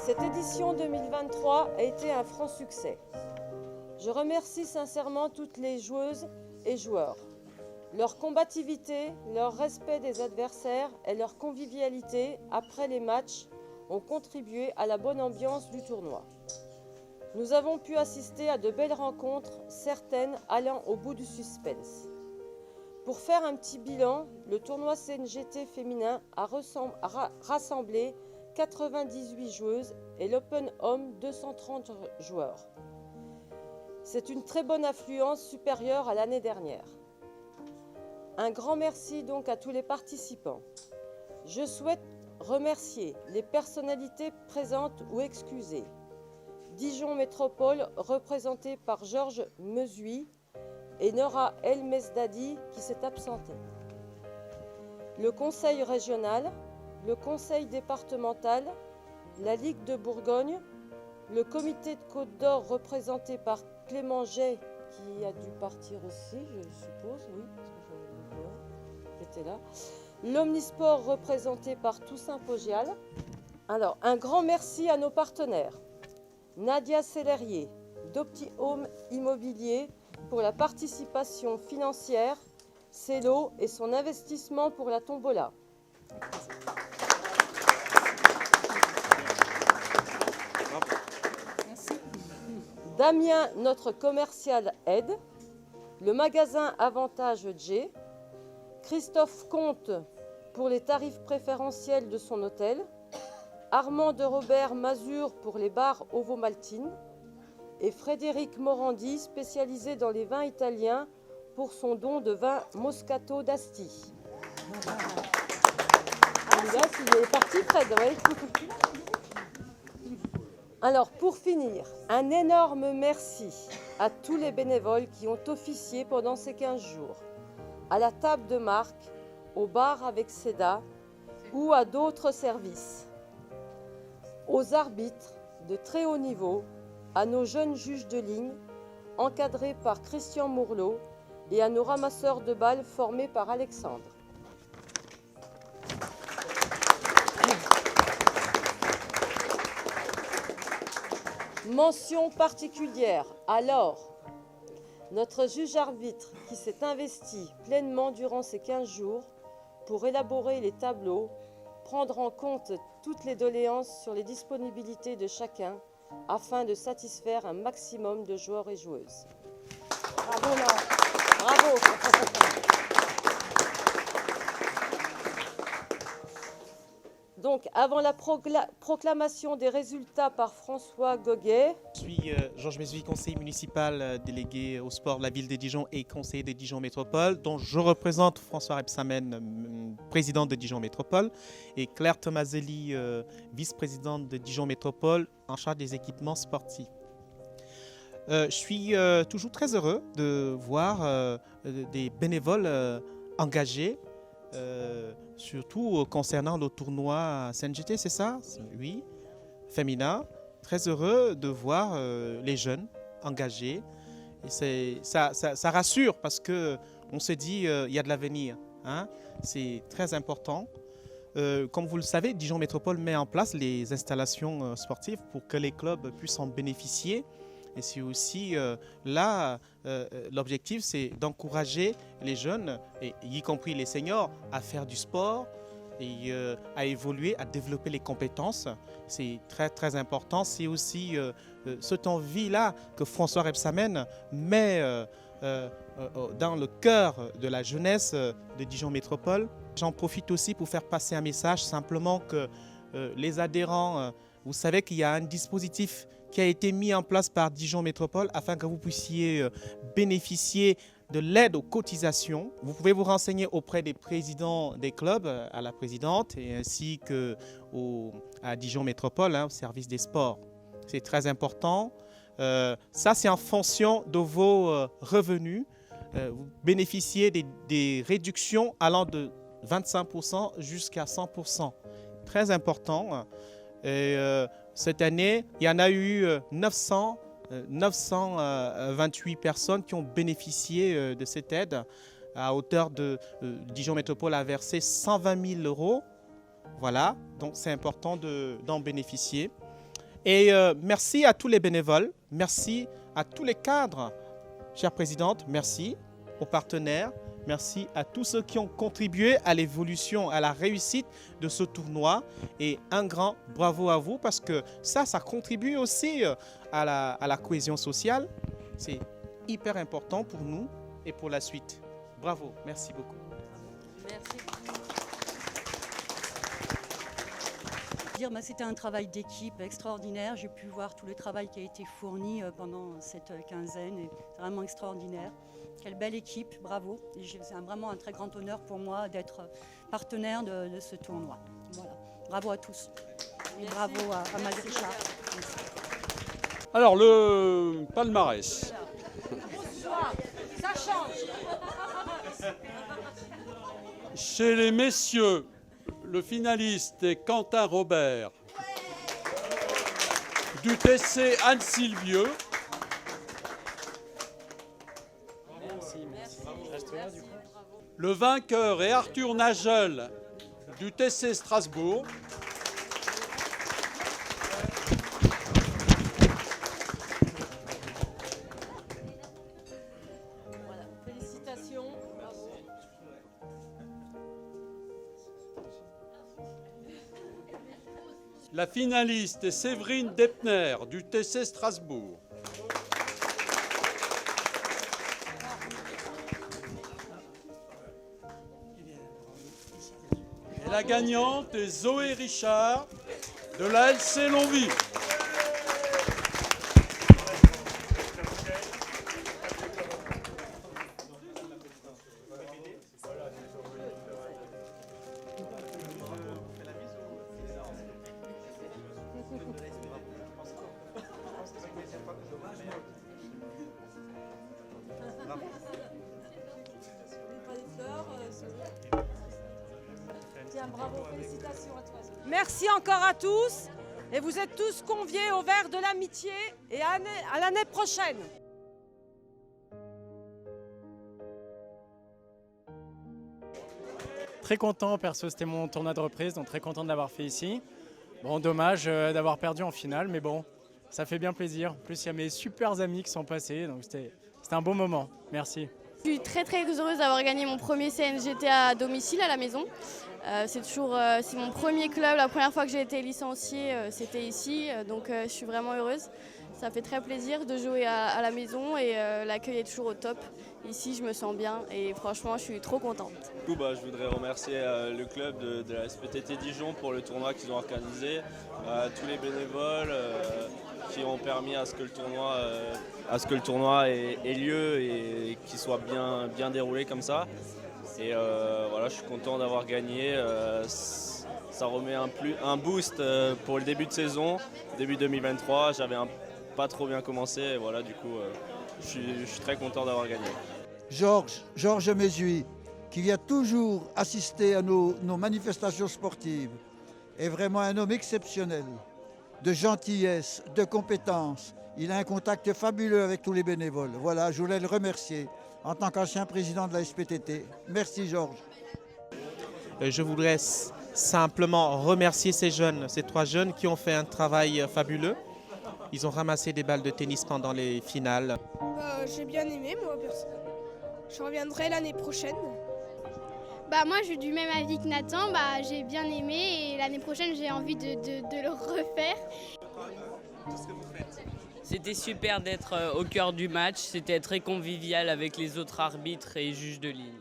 Cette édition 2023 a été un franc succès. Je remercie sincèrement toutes les joueuses et joueurs. Leur combativité, leur respect des adversaires et leur convivialité après les matchs ont contribué à la bonne ambiance du tournoi. Nous avons pu assister à de belles rencontres, certaines allant au bout du suspense. Pour faire un petit bilan, le tournoi CNGT féminin a rassemblé 98 joueuses et l'Open Homme 230 joueurs. C'est une très bonne affluence supérieure à l'année dernière. Un grand merci donc à tous les participants. Je souhaite remercier les personnalités présentes ou excusées. Dijon Métropole, représentée par Georges Mesuy et Nora El Mesdadi qui s'est absentée. Le Conseil régional, le Conseil départemental, la Ligue de Bourgogne, le Comité de Côte d'Or représenté par Clément Jay qui a dû partir aussi, je suppose, oui, j'étais là. L'Omnisport représenté par Toussaint Pogial. Alors, un grand merci à nos partenaires. Nadia Sellerier, d'Opti-Home Immobilier, pour la participation financière, ses lots et son investissement pour la tombola. Merci. Damien, notre commercial aide, le magasin Avantage J, Christophe Comte pour les tarifs préférentiels de son hôtel, Armand de Robert Mazur pour les bars Ovomaltine et Frédéric Morandi, spécialisé dans les vins italiens, pour son don de vin Moscato d'Asti. Là, il est parti, Fred. Ouais. Alors, pour finir, un énorme merci à tous les bénévoles qui ont officié pendant ces 15 jours, à la table de Marc, au bar avec Seda ou à d'autres services, aux arbitres de très haut niveau, à nos jeunes juges de ligne, encadrés par Christian Mourlot, et à nos ramasseurs de balles formés par Alexandre. Mention particulière, alors, notre juge arbitre qui s'est investi pleinement durant ces 15 jours pour élaborer les tableaux, prendre en compte toutes les doléances sur les disponibilités de chacun afin de satisfaire un maximum de joueurs et joueuses. Bravo, Laure. Bravo. Donc, avant la proclamation des résultats par François Goguet. Je suis Georges Mesuy, conseiller municipal délégué au sport de la ville de Dijon et conseiller de Dijon Métropole, dont je représente François Rebsamen, président de Dijon Métropole, et Claire Tomazelli, vice-présidente de Dijon Métropole, en charge des équipements sportifs. Je suis toujours très heureux de voir des bénévoles engagés, surtout concernant le tournoi CNGT, c'est ça? Oui, féminin. Très heureux de voir les jeunes engagés. Et ça rassure parce qu'on se dit il y a de l'avenir. Hein? C'est très important. Comme vous le savez, Dijon Métropole met en place les installations sportives pour que les clubs puissent en bénéficier. Et c'est aussi là, l'objectif, c'est d'encourager les jeunes, et y compris les seniors, à faire du sport et à évoluer, à développer les compétences. C'est très, très important. C'est aussi cette envie-là que François Rebsamen met dans le cœur de la jeunesse de Dijon Métropole. J'en profite aussi pour faire passer un message, simplement que les adhérents, vous savez qu'il y a un dispositif qui a été mis en place par Dijon Métropole afin que vous puissiez bénéficier de l'aide aux cotisations. Vous pouvez vous renseigner auprès des présidents des clubs, à la présidente, et ainsi qu'à Dijon Métropole, au service des sports. C'est très important. Ça, c'est en fonction de vos revenus. Vous bénéficiez des réductions allant de 25% jusqu'à 100%. Très important. Et cette année, il y en a eu 928 personnes qui ont bénéficié de cette aide à hauteur de Dijon Métropole a versé 120 000 €. Voilà, donc c'est important d'en bénéficier. Et merci à tous les bénévoles, merci à tous les cadres. Chère présidente, merci aux partenaires, merci à tous ceux qui ont contribué à l'évolution, à la réussite de ce tournoi. Et un grand bravo à vous parce que ça contribue aussi à la cohésion sociale. C'est hyper important pour nous et pour la suite. Bravo, merci beaucoup. Merci. C'était un travail d'équipe extraordinaire. J'ai pu voir tout le travail qui a été fourni pendant cette quinzaine. Et c'est vraiment extraordinaire. Quelle belle équipe, bravo. C'est vraiment un très grand honneur pour moi d'être partenaire de ce tournoi. Voilà. Bravo à tous. Et bravo à Madricha. Alors, le palmarès. Bonsoir, ça change. Chez les messieurs, le finaliste est Quentin Robert, du TC Anne-Sylvieux. Le vainqueur est Arthur Nagel, du TC Strasbourg. Voilà, félicitations. Bravo. La finaliste est Séverine Depner, du TC Strasbourg. Et la gagnante est Zoé Richard, de la LC Longvie. Tiens, bravo, félicitations à toi. Merci encore à tous et vous êtes tous conviés au verre de l'amitié et à l'année prochaine. Très content, perso c'était mon tournoi de reprise, donc très content de l'avoir fait ici. Bon, dommage d'avoir perdu en finale, mais bon, ça fait bien plaisir. En plus, il y a mes super amis qui sont passés, donc c'était un beau moment. Merci. Je suis très heureuse d'avoir gagné mon premier CNGT à domicile à la maison. C'est mon premier club, la première fois que j'ai été licenciée, c'était ici, donc je suis vraiment heureuse. Ça fait très plaisir de jouer à la maison et l'accueil est toujours au top. Ici, je me sens bien et franchement, je suis trop contente. Du coup, je voudrais remercier le club de la SPTT Dijon pour le tournoi qu'ils ont organisé, tous les bénévoles qui ont permis à ce que le tournoi ait lieu et qu'il soit bien déroulé comme ça. Et voilà, je suis content d'avoir gagné. Ça remet un boost pour le début de saison, début 2023. J'avais pas trop bien commencé et voilà, du coup, je suis très content d'avoir gagné. Georges Mésuy, qui vient toujours assister à nos manifestations sportives, est vraiment un homme exceptionnel, de gentillesse, de compétence. Il a un contact fabuleux avec tous les bénévoles. Voilà, je voulais le remercier en tant qu'ancien président de la SPTT. Merci Georges. Je voudrais simplement remercier ces trois jeunes qui ont fait un travail fabuleux. Ils ont ramassé des balles de tennis pendant les finales. J'ai bien aimé, moi, personne. Je reviendrai l'année prochaine. Moi, je suis du même avis que Nathan. J'ai bien aimé et l'année prochaine, j'ai envie de le refaire. C'était super d'être au cœur du match. C'était très convivial avec les autres arbitres et juges de ligne.